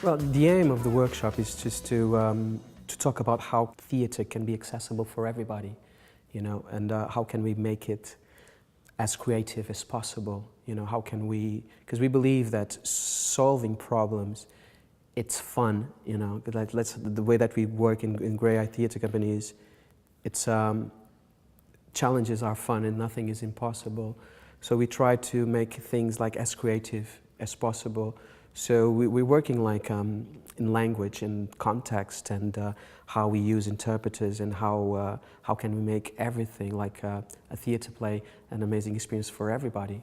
Well, the aim of the workshop is just to talk about how theatre can be accessible for everybody, you know, and how can we make it as creative as possible, you know, how can we, because we believe that solving problems, it's fun, you know, the way that we work in Graeae Theatre Company is, it's, challenges are fun and nothing is impossible. So we try to make things like as creative as possible. So we're working like in language and context and how we use interpreters and how can we make everything like a theatre play an amazing experience for everybody.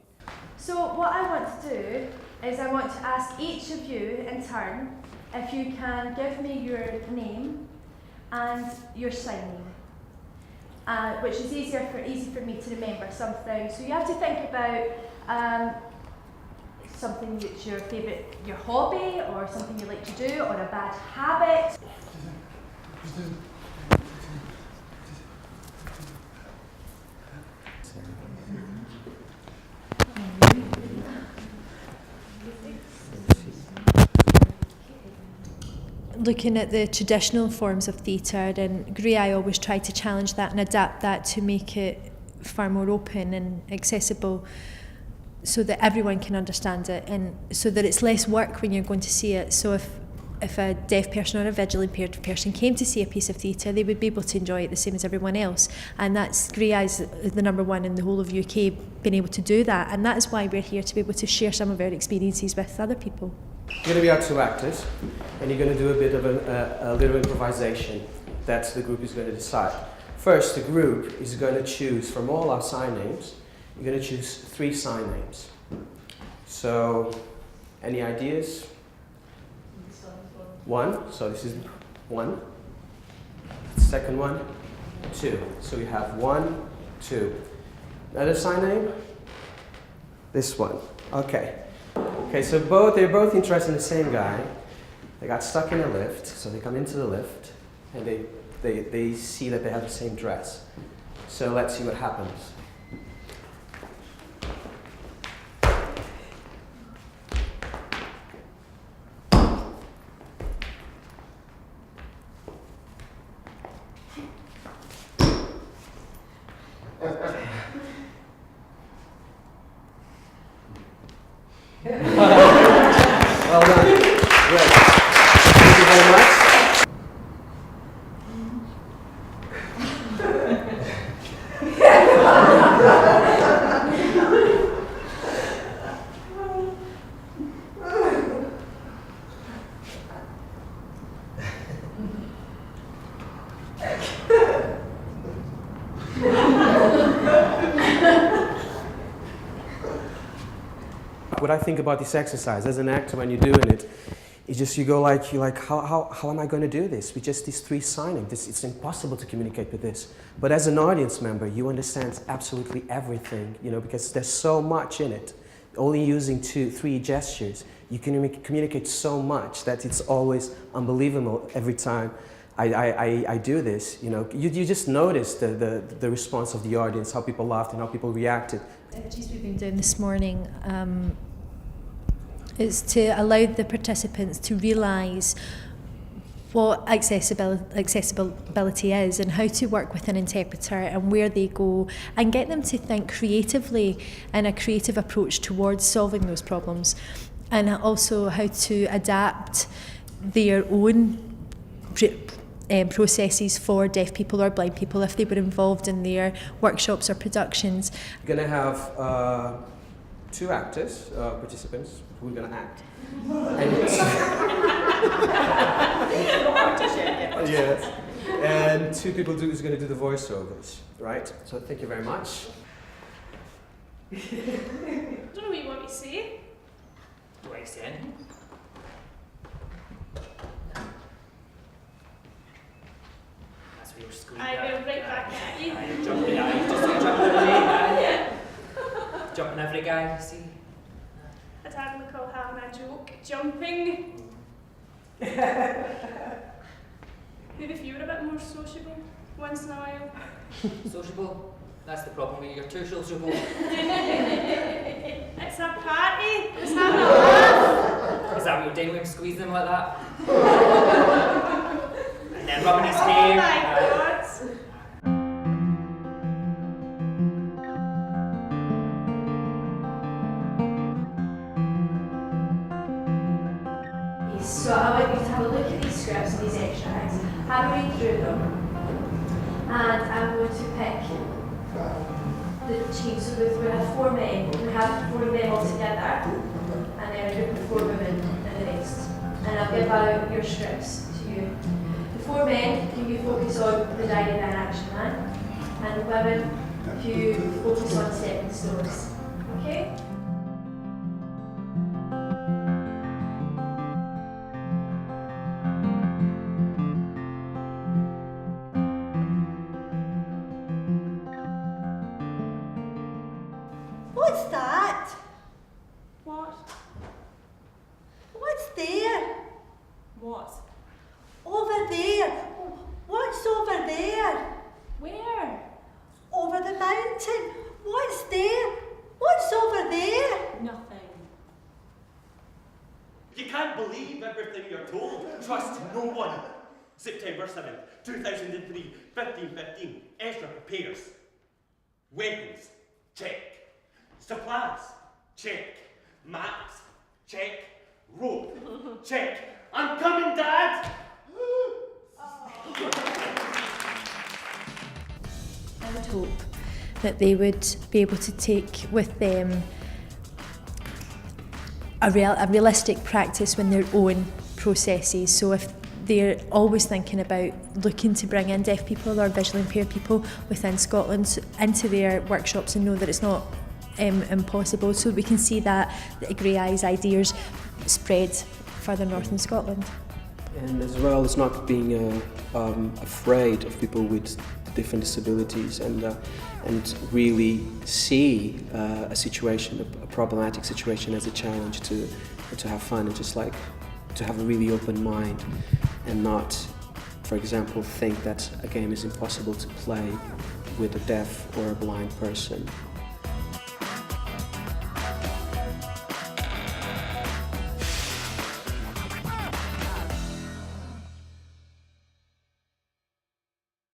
So what I want to do is I want to ask each of you in turn if you can give me your name and your sign name, which is easy for me to remember something. So you have to think about something that's your favourite, your hobby, or something you like to do, or a bad habit. Looking at the traditional forms of theatre, and Graeae always tried to challenge that and adapt that to make it far more open and accessible, so that everyone can understand it and so that it's less work when you're going to see it. So if a deaf person or a visually impaired person came to see a piece of theatre, they would be able to enjoy it the same as everyone else. And that's Graeae's the #1 in the whole of UK being able to do that. And that is why we're here, to be able to share some of our experiences with other people. You're going to be our two actors, and you're going to do a bit of a little improvisation that the group is going to decide. First, the group is going to choose from all our sign names. You're going to choose 3 sign names. So, any ideas? 1, so this is 1. Second one, 2. So we have 1, 2. Another sign name? This one. Okay. Okay, so they're both interested in the same guy. They got stuck in a lift, so they come into the lift, and they see that they have the same dress. So let's see what happens. Well done. Great. Thank you very much. What I think about this exercise as an actor when you're doing it is just you're like how am I going to do this with just these 3 signings? It's impossible to communicate with this. But as an audience member, you understand absolutely everything, you know, because there's so much in it. Only using 2, 3 gestures, you can communicate so much that it's always unbelievable every time I do this. You know, you just notice the response of the audience, how people laughed and how people reacted. The activities we've been doing this morning is to allow the participants to realise what accessibility is and how to work with an interpreter and where they go, and get them to think creatively in a creative approach towards solving those problems, and also how to adapt their own processes for deaf people or blind people if they were involved in their workshops or productions. We're going to have 2 actors, participants, who are going to act. Yes. And 2 people who's going to do the voiceovers, right? So thank you very much. I don't know what you want me to say. Do I say anything? That's where you're squeezing. I go right back at you. You're jumping at you, just like jumping away. Jumping every guy you see. I'd hardly call having a joke jumping. Maybe if you were a bit more sociable once in a while. Sociable? That's the problem with you, you're too sociable. It's a party. Let's have a laugh. Is that what you're doing when you squeeze them like that? And then rubbing his hair. Oh my God. So I want you to have a look at these scripts and these extracts, have a read through them, and I'm going to pick the team. So we have 4 men, we have 4 of them all together, and then a group of 4 women in the next. And I'll give out your scripts to you. The 4 men, can you focus on the diary of an action man, and the women, you focus on stepping stones. Okay? What's that? What? What's there? What? Over there. What's over there? Where? Over the mountain. What's there? What's over there? Nothing. You can't believe everything you're told. Trust no one. September 7th, 2003, 15:15. Ezra prepares. Weapons, check. Supplies, check. Maps, check. Rope, check. I'm coming, Dad! I would hope that they would be able to take with them a realistic practice when their own processes. So if they're always thinking about looking to bring in deaf people or visually impaired people within Scotland into their workshops and know that it's not impossible, so we can see that Graeae's ideas spread further north in Scotland. And as well as not being afraid of people with different disabilities and really see a situation, a problematic situation as a challenge to have fun and just like to have a really open mind and not, for example, think that a game is impossible to play with a deaf or a blind person.